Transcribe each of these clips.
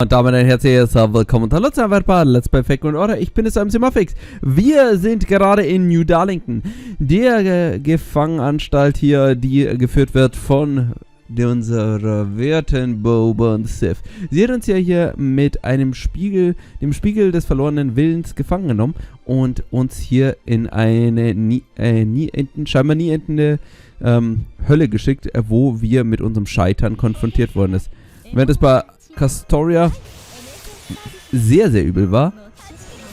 Und damit ein herzliches Willkommen und hallo zu einem weiteren Let's Play Fake und Order. Ich bin es am Simafix. Wir sind gerade in New Darlington, der Gefangenanstalt hier, die geführt wird von unserer werten Boba und Sif. Sie hat uns ja hier mit einem Spiegel, dem Spiegel des verlorenen Willens gefangen genommen und uns hier in eine scheinbar nie endende Hölle geschickt, wo wir mit unserem Scheitern konfrontiert worden ist. Während es bei Castoria sehr, sehr übel war,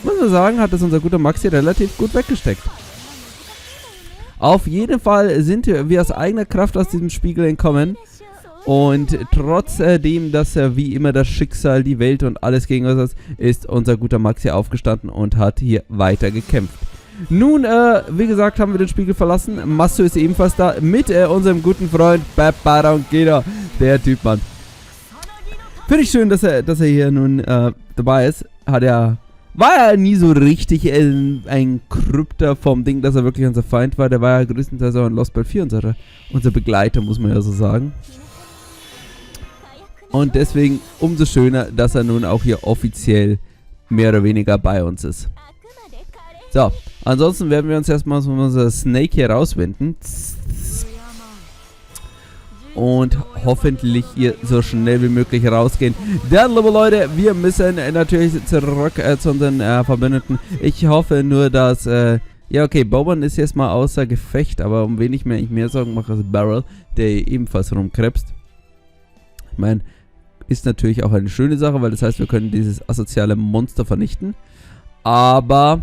muss man sagen, hat das unser guter Max hier relativ gut weggesteckt. Auf jeden Fall sind wir aus eigener Kraft aus diesem Spiegel entkommen. Und trotzdem, dass wie immer das Schicksal, die Welt und alles gegen uns ist unser guter Max hier aufgestanden und hat hier weiter gekämpft. Nun, wie gesagt, haben wir den Spiegel verlassen. Masso ist ebenfalls da mit unserem guten Freund Peperoncino. Der Typ, Mann. Finde ich schön, dass er hier nun dabei ist. War ja nie so richtig ein Crypter vom Ding, dass er wirklich unser Feind war. Der war ja größtenteils auch in Lostbelt 4 unser Begleiter, muss man ja so sagen. Und deswegen umso schöner, dass er nun auch hier offiziell mehr oder weniger bei uns ist. So, ansonsten werden wir uns erstmal aus unserer Snake hier rauswenden. Und hoffentlich hier so schnell wie möglich rausgehen. Dann, liebe Leute, wir müssen natürlich zurück zu unseren Verbündeten. Ich hoffe nur, dass, ja okay, Boban ist jetzt mal außer Gefecht, aber um wen ich mir eigentlich mehr Sorgen mache, ist Beryl, der ebenfalls rumkrebst. Ich meine, ist natürlich auch eine schöne Sache, weil das heißt, wir können dieses asoziale Monster vernichten. Aber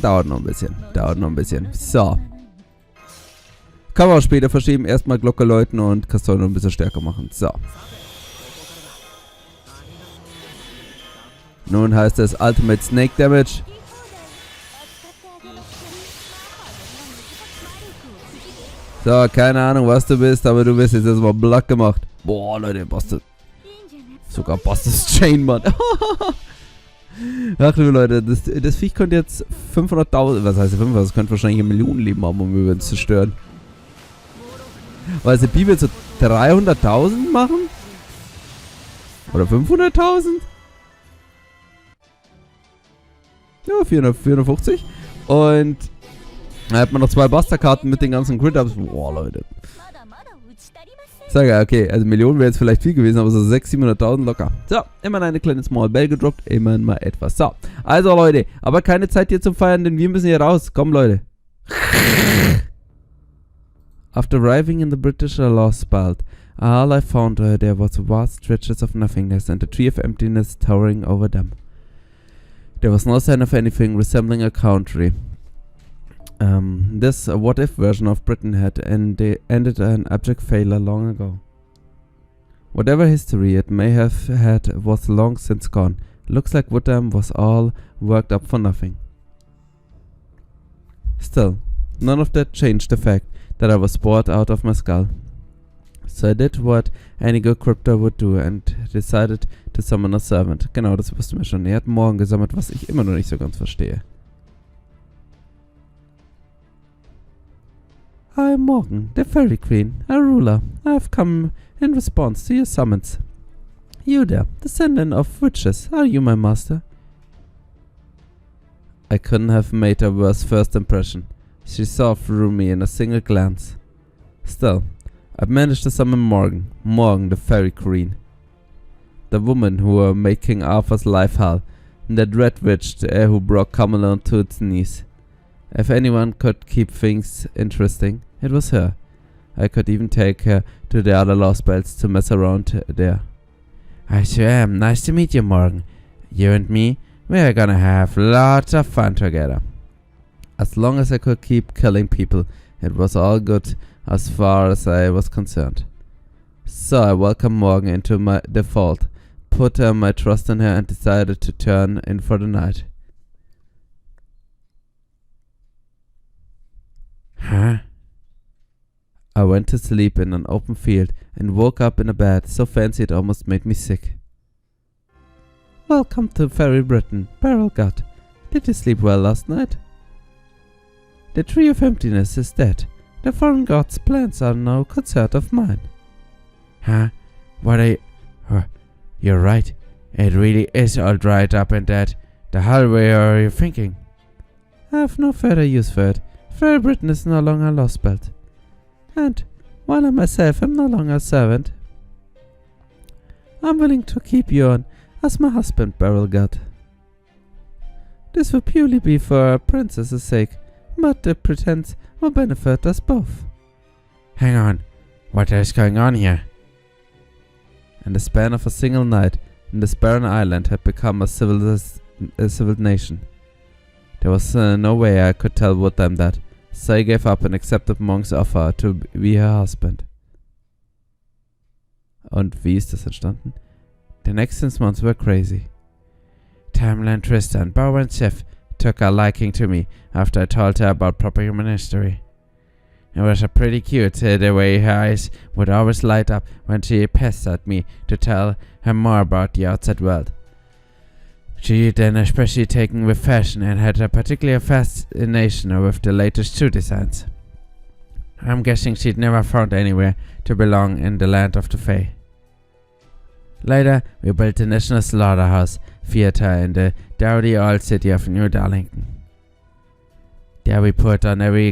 dauert noch ein bisschen. So. Kann man auch später verschieben. Erstmal Glocke läuten und Castoria noch ein bisschen stärker machen. So. Nun heißt es Ultimate Snake Damage. So, keine Ahnung, was du bist, aber du wirst jetzt erstmal black gemacht. Boah, Leute, Bastard. Sogar Bastard Chain, Mann. Ach, liebe Leute, das Viech könnte jetzt 500.000, was heißt 500? Das könnte wahrscheinlich ein Millionenleben haben, um wir uns zerstören. Weil Sepi will so 300.000 machen? Oder 500.000? Ja, 450. Und da hat man noch 2 Buster-Karten mit den ganzen Crit-Ups. Boah, Leute. Ich sage ja, okay, also Millionen wäre jetzt vielleicht viel gewesen, aber so 600.000, 700.000 locker. So, immerhin eine kleine Small Bell gedroppt, immerhin mal etwas. So, also Leute, aber keine Zeit hier zum Feiern, denn wir müssen hier raus. Komm, Leute. After arriving in the British Lostbelt, all I found there was vast stretches of nothingness and a tree of emptiness towering over them. There was no sign of anything resembling a country. This what-if version of Britain had ended an abject failure long ago. Whatever history it may have had was long since gone. Looks like Woodham was all worked up for nothing. Still, none of that changed the fact that I was bored out of my skull. So I did what any good crypter would do and decided to summon a servant. Genau, das wussten wir schon. Er hat morgen gesammelt, was ich immer noch nicht so ganz verstehe. I am Morgan, the Fairy Queen, a ruler. I have come in response to your summons. You there, descendant of witches, are you my master? I couldn't have made a worse first impression. She saw through me in a single glance. Still, I managed to summon Morgan, the Fairy Queen. The woman who were making Arthur's life hell, and that red witch who brought Camelot to its knees. If anyone could keep things interesting, it was her. I could even take her to the other Lostbelts to mess around there. I sure am. Nice to meet you, Morgan. You and me, we're gonna have lots of fun together. As long as I could keep killing people, it was all good as far as I was concerned. So I welcomed Morgan into my default, put my trust in her and decided to turn in for the night. Huh? I went to sleep in an open field and woke up in a bed so fancy it almost made me sick. Welcome to Fairy Britain, Beryl Gut. Did you sleep well last night? The tree of emptiness is dead. The foreign god's plans are no concern of mine. Huh? What are you... You're right. It really is all dried up and dead. The hell were you thinking? I have no further use for it. Fair Britain is no longer Lostbelt. And, while I myself am no longer a servant, I'm willing to keep you on as my husband, Beryl Gut. This will purely be for a princess's sake, but the pretense will benefit us both. Hang on, what is going on here? In the span of a single night, this barren island had become a civilized nation. There was no way I could tell Woodham that, so I gave up and accepted Monk's offer to be her husband. Und wie ist das entstanden? The next 6 months were crazy. Tamlin and Tristan, Bow and Sif took a liking to me after I told her about proper human history. It was pretty cute the way her eyes would always light up when she pestered me to tell her more about the outside world. She then especially taken with fashion and had a particular fascination with the latest shoe designs. I'm guessing she'd never found anywhere to belong in the land of the Fae. Later, we built the National Slaughterhouse Theatre in the dowdy old city of New Darlington. There we put on every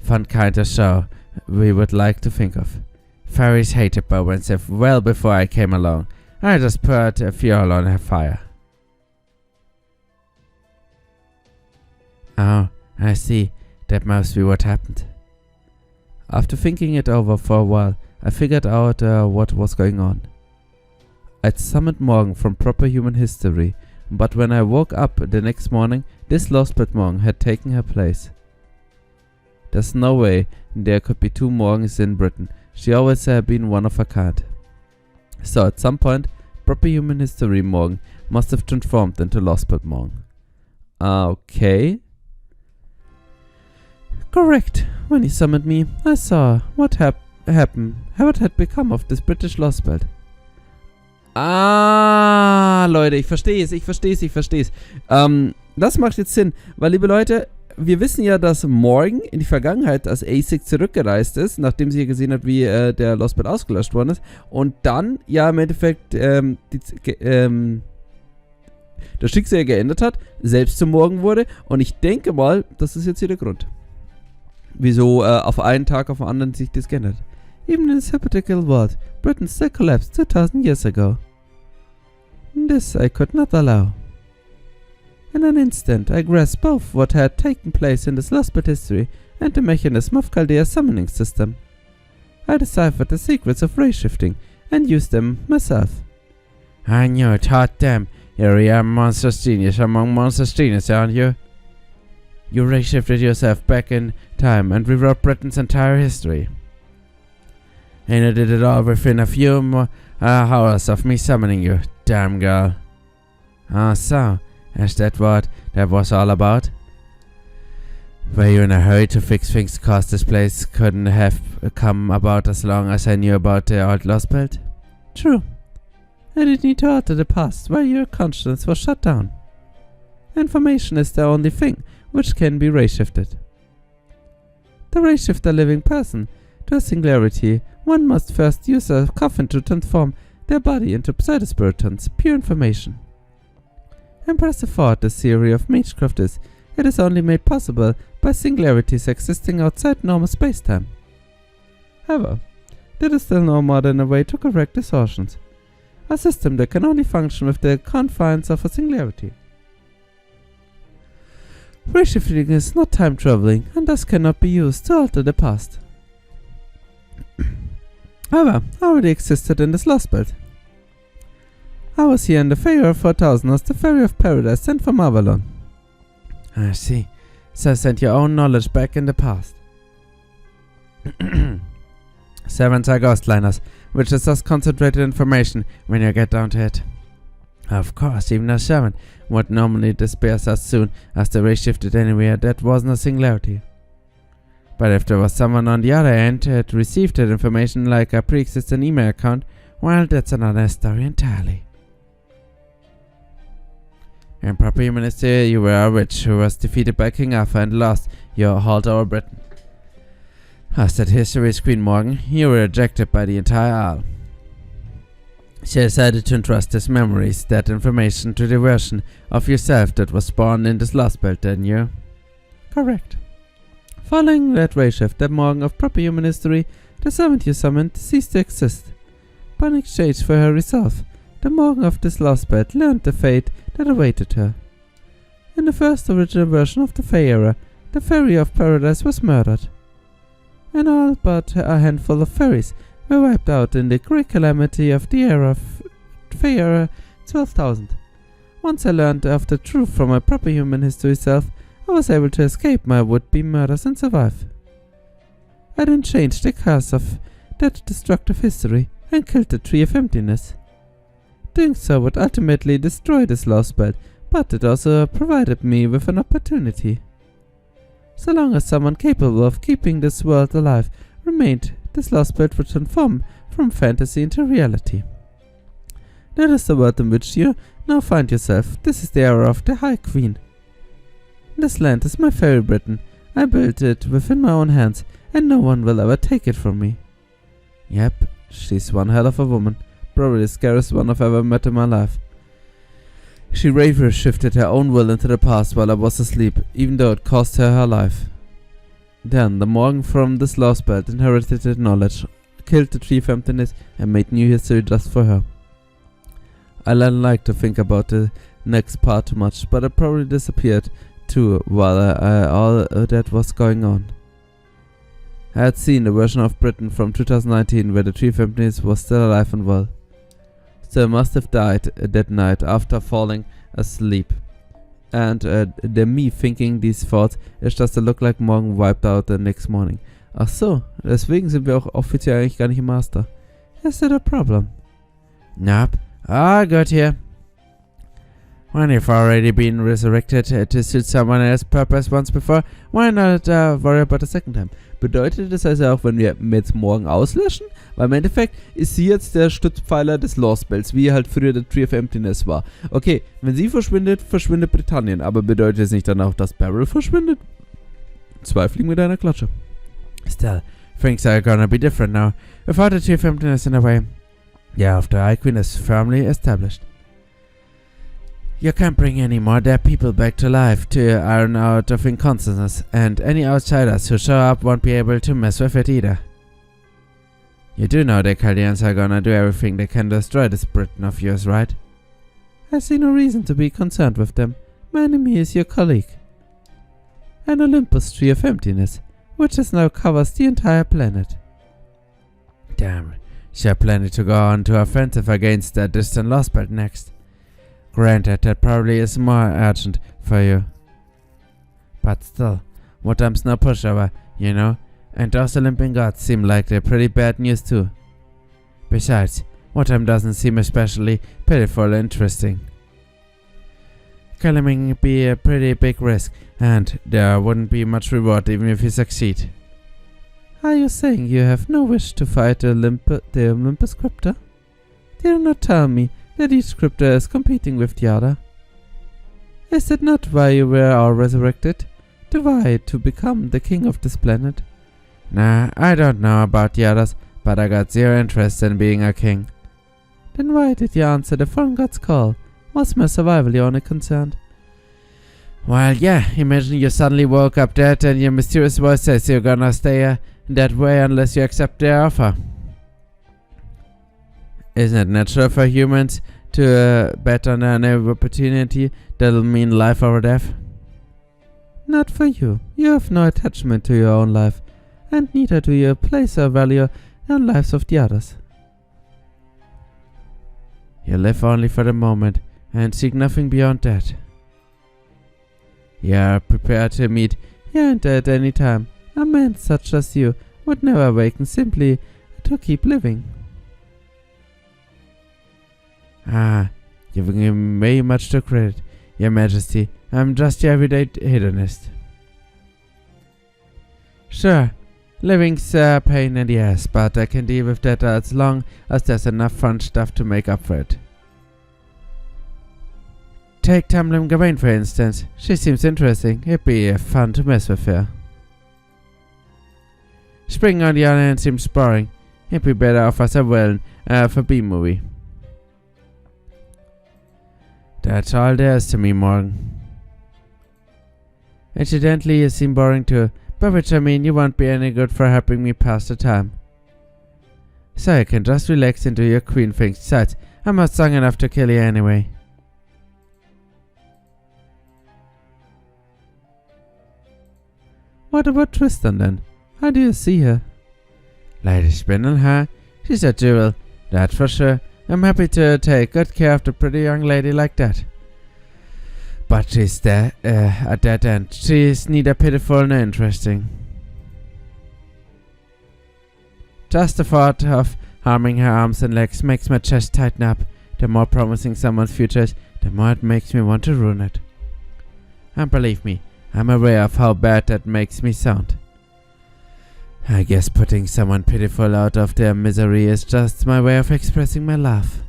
fun kind of show we would like to think of. Fairies hated Bow and Sif well before I came along. I just put fuel on her fire. Oh, I see. That must be what happened. After thinking it over for a while, I figured out what was going on. I'd summoned Morgan from proper human history, but when I woke up the next morning, this Lostbelt Morgan had taken her place. There's no way there could be 2 Morgans in Britain. She always had been one of a kind. So at some point, proper human history Morgan must have transformed into Lostbelt Morgan. Okay. Correct. When he summoned me, I saw what happened, what had become of this British Lostbelt. Ah, Leute, ich verstehe es. Das macht jetzt Sinn, weil, liebe Leute, wir wissen ja, dass Morgan in die Vergangenheit als ASIC zurückgereist ist, nachdem sie gesehen hat, wie der Lostbelt ausgelöscht worden ist, und dann ja im Endeffekt das Schicksal geändert hat, selbst zum Morgan wurde, und ich denke mal, das ist jetzt hier der Grund, wieso auf einen Tag auf den anderen sich das geändert. Even in this hypothetical world, Britain still collapsed 2000 years ago. This I could not allow. In an instant, I grasped both what had taken place in this Lostbelt history and the mechanism of Chaldea's summoning system. I deciphered the secrets of race shifting and used them myself. I knew it, hot damn. You're a monstrous genius among monstrous genius, aren't you? You race shifted yourself back in time and rewrote Britain's entire history. And I did it all within a few more hours of me summoning you, damn girl. Ah, so, is that what that was all about? Were you in a hurry to fix things cause this place couldn't have come about as long as I knew about the old Lostbelt? True. I did need to alter the past while your conscience was shut down. Information is the only thing which can be ray-shifted. To ray-shift a living person to a singularity, one must first use a coffin to transform their body into pseudospiritons, pure information. Impressive thought this theory of magecraft is, it is only made possible by singularities existing outside normal space-time. However, there is still no modern way to correct distortions, a system that can only function with the confines of a singularity. Ray-shifting is not time-traveling and thus cannot be used to alter the past. However, I already existed in this Lostbelt. I was here in the Fae 4000 as the Fairy of Paradise sent from Avalon. I see. So send your own knowledge back in the past. Servants are ghostliners, which is just concentrated information when you get down to it. Of course, even a servant would normally disappear as soon as the ray shifted anywhere that wasn't a singularity. But if there was someone on the other end who had received that information like a pre-existing email account, well, that's another story entirely. In proper human history, you were a witch who was defeated by King Arthur and lost your hold over Britain. As that history's Queen Morgan, you were rejected by the entire Isle. She decided to entrust his memories, that information, to the version of yourself that was born in this Lostbelt, didn't you? Correct. Following that ray shift, that morning of proper human history, the servant you summoned ceased to exist. But in exchange for her resolve, the morning of this Lostbelt learned the fate that awaited her. In the first original version of the Fae era, the fairy of paradise was murdered, and all but a handful of fairies were wiped out in the great calamity of the era of Fae era 12,000. Once I learned of the truth from my proper human history self, I was able to escape my would-be murders and survive. I then changed the curse of that destructive history and killed the Tree of Emptiness. Doing so would ultimately destroy this Lostbelt, but it also provided me with an opportunity. So long as someone capable of keeping this world alive remained, this Lostbelt would transform from fantasy into reality. That is the world in which you now find yourself. This is the era of the High Queen. This land is my fairy Britain. I built it within my own hands, and no one will ever take it from me. Yep, she's one hell of a woman. Probably the scariest one I've ever met in my life. She bravely shifted her own will into the past while I was asleep, even though it cost her her life. Then, the morning from this Lostbelt inherited the knowledge, killed the Tree of Emptiness, and made new history just for her. I didn't like to think about the next part too much, but it probably disappeared too while all that was going on. I had seen the version of Britain from 2019 where the Tree of Emptiness was still alive and well. So I must have died that night after falling asleep. And the me thinking these thoughts ist just to look like morgen wiped out the next morning. Ach so, deswegen sind wir auch offiziell eigentlich gar nicht im Master. Is that a problem? Nope. All good here. When you've already been resurrected to suit someone else's purpose once before, why not worry about the second time? Bedeutet das also auch, wenn wir jetzt morgen auslöschen? Weil im Endeffekt ist sie jetzt der Stützpfeiler des Lostbelts, wie halt früher der Tree of Emptiness war. Okay, wenn sie verschwindet, verschwindet Britannien. Aber bedeutet es nicht dann auch, dass Beryl verschwindet? Zwei Fliegen mit einer Klatsche. Still, things are gonna be different now. Without the Tree of Emptiness in a way. Yeah, after High Queen is firmly established. You can't bring any more dead people back to life to iron out of inconsistency, and any outsiders who show up won't be able to mess with it either. You do know the Chaldeans are gonna do everything they can to destroy this Britain of yours, right? I see no reason to be concerned with them. My enemy is your colleague. An Olympus Tree of Emptiness, which now covers the entire planet. Damn, she's planning to go on to offensive against that distant Lostbelt next. Granted, that probably is more urgent for you. But still, what time's no pushover, you know? And those Olympian gods seem like they're pretty bad news too. Besides, what time doesn't seem especially pitiful or interesting. Killing would be a pretty big risk, and there wouldn't be much reward even if you succeed. Are you saying you have no wish to fight the Olympus Crypter? Did you not tell me that each Crypter is competing with the other? Is that not why you were all resurrected? To vie to become the king of this planet? Nah, I don't know about the others, but I got zero interest in being a king. Then why did you answer the foreign god's call? Was my survival your only concern? Well, yeah, imagine you suddenly woke up dead and your mysterious voice says you're gonna stay that way unless you accept their offer. Isn't it natural for humans to bet on an opportunity that'll mean life or death? Not for you. You have no attachment to your own life, and neither do you place or value on lives of the others. You live only for the moment, and seek nothing beyond that. You are prepared to meet your end at any time. A man such as you would never awaken simply to keep living. Ah, you've given me much to credit, Your Majesty. I'm just your everyday hedonist. Sure, living's a pain in the ass, but I can deal with that as long as there's enough fun stuff to make up for it. Take Tamlin Gawain for instance. She seems interesting. It'd be fun to mess with her. Spring on the other hand seems boring. It'd be better off as a villain for B-movie. That's all there is to me, Morgan. Incidentally, you seem boring too, by which I mean you won't be any good for helping me pass the time. So you can just relax and do your queen things. Besides, I'm not strong enough to kill you anyway. What about Tristan then? How do you see her? Lady Spindle, huh? She's a jewel, that's for sure. I'm happy to take good care of a pretty young lady like that. But she's there, at that end. She's neither pitiful nor interesting. Just the thought of harming her arms and legs makes my chest tighten up. The more promising someone's future is, the more it makes me want to ruin it. And believe me, I'm aware of how bad that makes me sound. I guess putting someone pitiful out of their misery is just my way of expressing my love.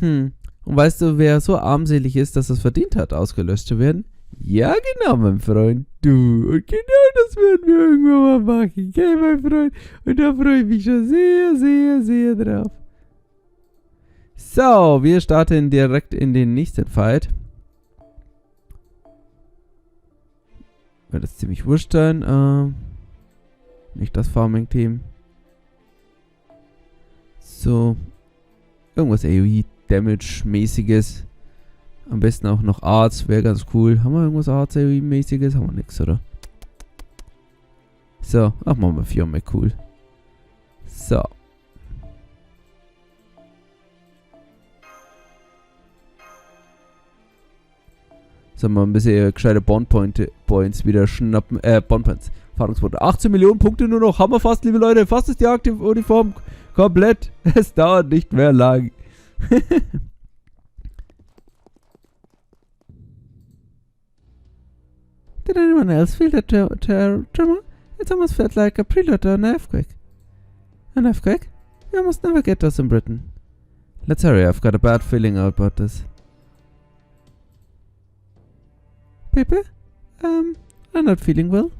Und weißt du, wer so armselig ist, dass es verdient hat, ausgelöscht zu werden? Ja, genau, mein Freund, du. Und genau das werden wir irgendwann mal machen, gell, mein Freund? Und da freue ich mich schon sehr, sehr, sehr drauf. So, wir starten direkt in den nächsten Fight. Wird das ziemlich wurscht sein. Nicht das Farming-Team. So. Irgendwas AoE-Damage-mäßiges. Am besten auch noch Arts. Wäre ganz cool. Haben wir irgendwas Arts-AoE-mäßiges? Haben wir nix, oder? So. Ach, machen wir 4 mehr cool. So. Sollen wir ein bisschen gescheite Bond-Points wieder schnappen. Bond-Points. Erfahrungspunkte. 18 Millionen Punkte nur noch. Haben wir fast, liebe Leute. Fast ist die aktive Uniform komplett. Es dauert nicht mehr lang. Did anyone else feel that tremor? It almost felt like a prelude to an earthquake. An earthquake? We almost never get those in Britain. Let's hurry. I've got a bad feeling about this. Pepe? I'm not feeling well.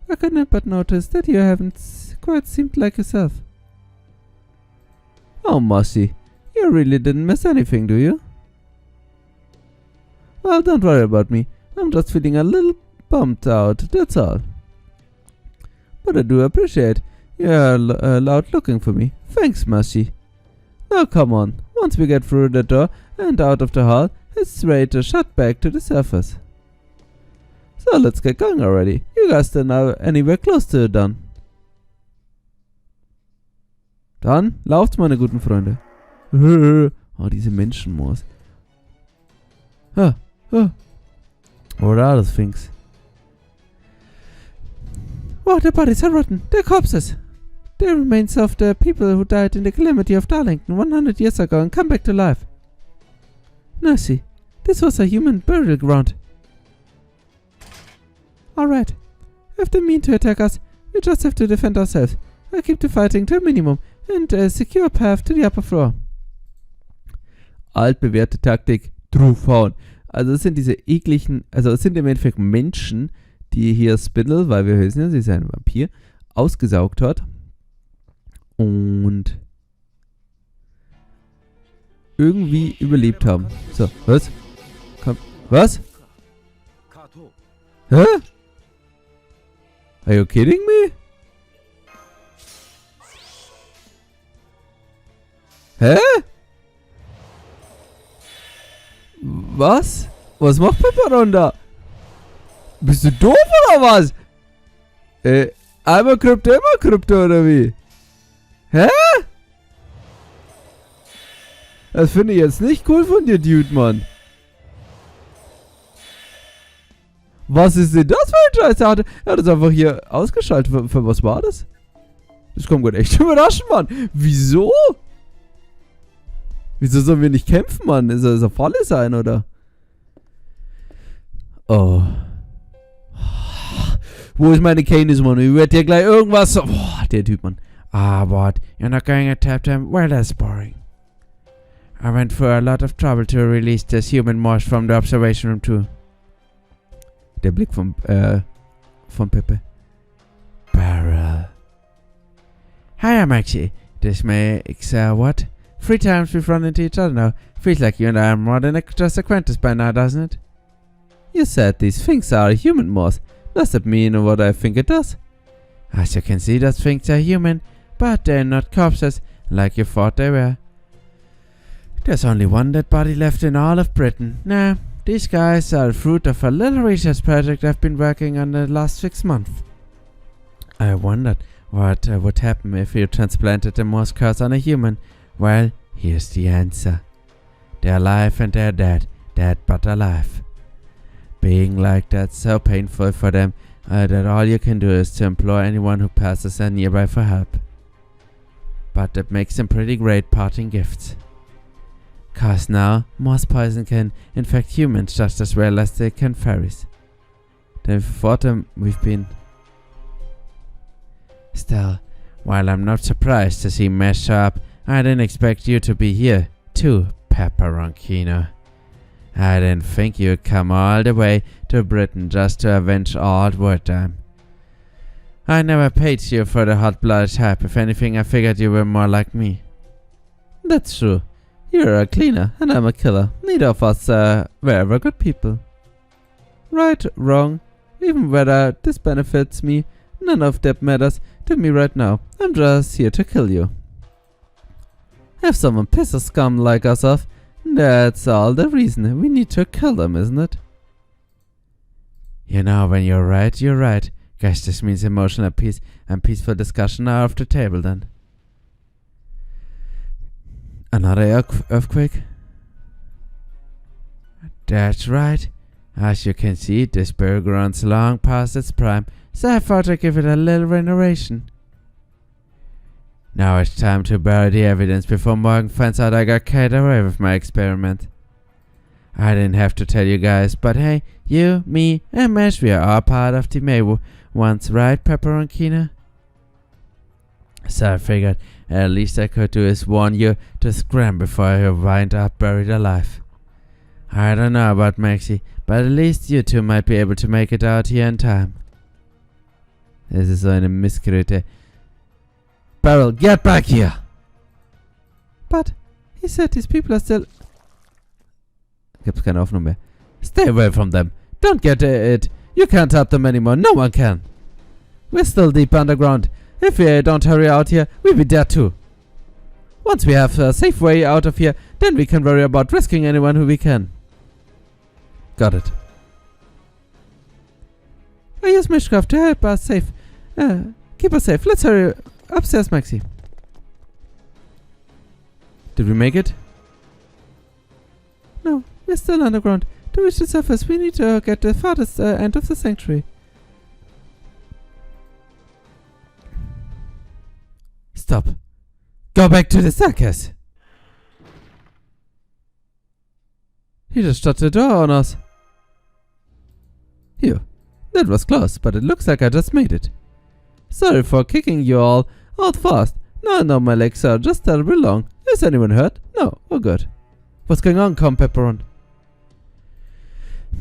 I couldn't help but notice that you haven't quite seemed like yourself. Oh, Mossy, you really didn't miss anything, do you? Well, don't worry about me. I'm just feeling a little bummed out, that's all. But I do appreciate you're out looking for me. Thanks, Mossy. Now come on, once we get through the door and out of the hall, it's ready to shut back to the surface. So let's get going already. You guys are now anywhere close to done. Dann lauft's, meine guten Freunde. Oh, diese Menschenmoors. What are those things? Oh, the bodies are rotten. They're corpses. The remains of the people who died in the calamity of Darlington 100 years ago and come back to life. Mercy, this was a human burial ground. Alright, if they mean to attack us, we just have to defend ourselves. I'll keep the fighting to a minimum and secure a path to the upper floor. Altbewährte Taktik, draufhauen. Also es sind diese ekligen, also es sind im Endeffekt Menschen, die hier Spindle, weil wir wissen ja, sie ist ein Vampir, ausgesaugt hat. Und irgendwie überlebt haben. So, was? Komm, was? Hä? Are you kidding me? Hä? Was? Was macht Peperon da? Bist du doof oder was? Einmal Krypto, immer Krypto oder wie? Hä? Das finde ich jetzt nicht cool von dir, Dude, Mann. Was ist denn das für ein Scheiß? Er hat das einfach hier ausgeschaltet. Für was war das? Das kommt gerade echt überraschend, Mann. Wieso? Wieso sollen wir nicht kämpfen, Mann? Ist er Falle sein, oder? Oh. Wo ist meine Canis, Mann? Ich werde dir gleich irgendwas... Boah, der Typ, Mann. Ah, what? You're not going to tap them? Well, that's boring. I went through a lot of trouble to release this human moss from the observation room too. Der Blick von Pepe. Beryl. Hiya, Maxie. This makes, what? 3 times we've run into each other now. Feels like you and I are more than just acquaintances by now, doesn't it? You said these things are human moths. Does that mean what I think it does? As you can see, those things are human, but they're not corpses, like you thought they were. There's only one dead body left in all of Britain. Nah, these guys are the fruit of a little research project I've been working on the last 6 months. I wondered what would happen if you transplanted the Morse curse on a human. Well, here's the answer. They're alive and they're dead. Dead but alive. Being like that's so painful for them that all you can do is to implore anyone who passes nearby for help. But that makes them pretty great parting gifts. Cause now, Morse poison can infect humans just as well as they can fairies. Before them we've been... Still, while I'm not surprised to see Mesh show up, I didn't expect you to be here, too, Peperoncino. I didn't think you'd come all the way to Britain just to avenge old war time. I never paid you for the hot-blooded type. If anything, I figured you were more like me. That's true. You're a cleaner, and I'm a killer. Neither of us were ever good people. Right, wrong, even whether this benefits me, none of that matters to me right now. I'm just here to kill you. If someone pisses scum like us off, that's all the reason we need to kill them, isn't it? You know, when you're right, you're right. Guess this means emotional peace and peaceful discussion are off the table then. Another earthquake? That's right. As you can see, this burg runs long past its prime, so I thought I'd give it a little renovation. Now it's time to bury the evidence before Morgan finds out I got carried away with my experiment. I didn't have to tell you guys, but hey, you, me, and Mesh, we are all part of the May once, right, Peperoncino? So I figured at least I could do is warn you to scram before you wind up buried alive. I don't know about Maxie, but at least you two might be able to make it out here in time. Das ist so eine Missgerüte. Beryl, get back here! But he said these people are still... Gibt's keine Hoffnung mehr. Stay away from them. Don't get it. You can't help them anymore. No one can. We're still deep underground. If we don't hurry out here, we'll be dead too. Once we have a safe way out of here, then we can worry about rescuing anyone who we can. Got it. I use Mishcraft to help us safe. Keep us safe. Let's hurry upstairs, Maxie. Did we make it? No, we're still underground. To reach the surface, we need to get the farthest end of the sanctuary. Stop. Go back to the circus. He just shut the door on us. Here. That was close, but it looks like I just made it. Sorry for kicking you all out fast. No, my legs are just terribly long. Is anyone hurt? No, we're good. What's going on, Pepperon?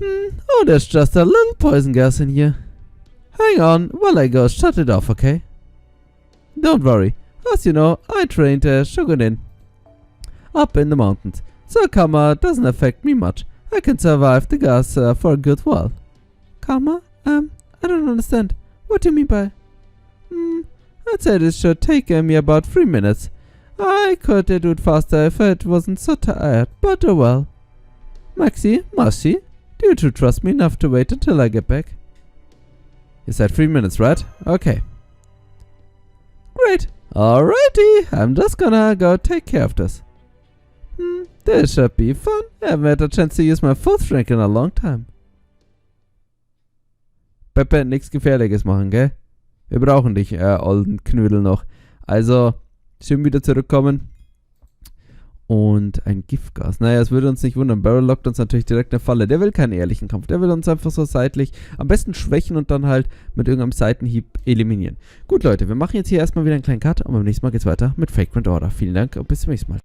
Oh, there's just a little poison gas in here. Hang on while I go shut it off, okay? Don't worry. As you know, I trained Shogunin up in the mountains, so karma doesn't affect me much. I can survive the gas for a good while. Karma? I don't understand. What do you mean by... I'd say this should take me about 3 minutes. I could do it faster if it wasn't so tired, but oh well. Maxie, Marcy, do you two trust me enough to wait until I get back? You said 3 minutes, right? Okay. Great. Alrighty, I'm just gonna go take care of this. This should be fun. I haven't had a chance to use my full strength in a long time. Pepe, nichts Gefährliches machen, gell? Wir brauchen dich, olden Knödel noch. Also, schön wieder zurückkommen. Und ein Giftgas. Naja, es würde uns nicht wundern. Beryl lockt uns natürlich direkt eine Falle. Der will keinen ehrlichen Kampf. Der will uns einfach so seitlich am besten schwächen und dann halt mit irgendeinem Seitenhieb eliminieren. Gut, Leute, wir machen jetzt hier erstmal wieder einen kleinen Cut und beim nächsten Mal geht's weiter mit Vagrant Order. Vielen Dank und bis zum nächsten Mal.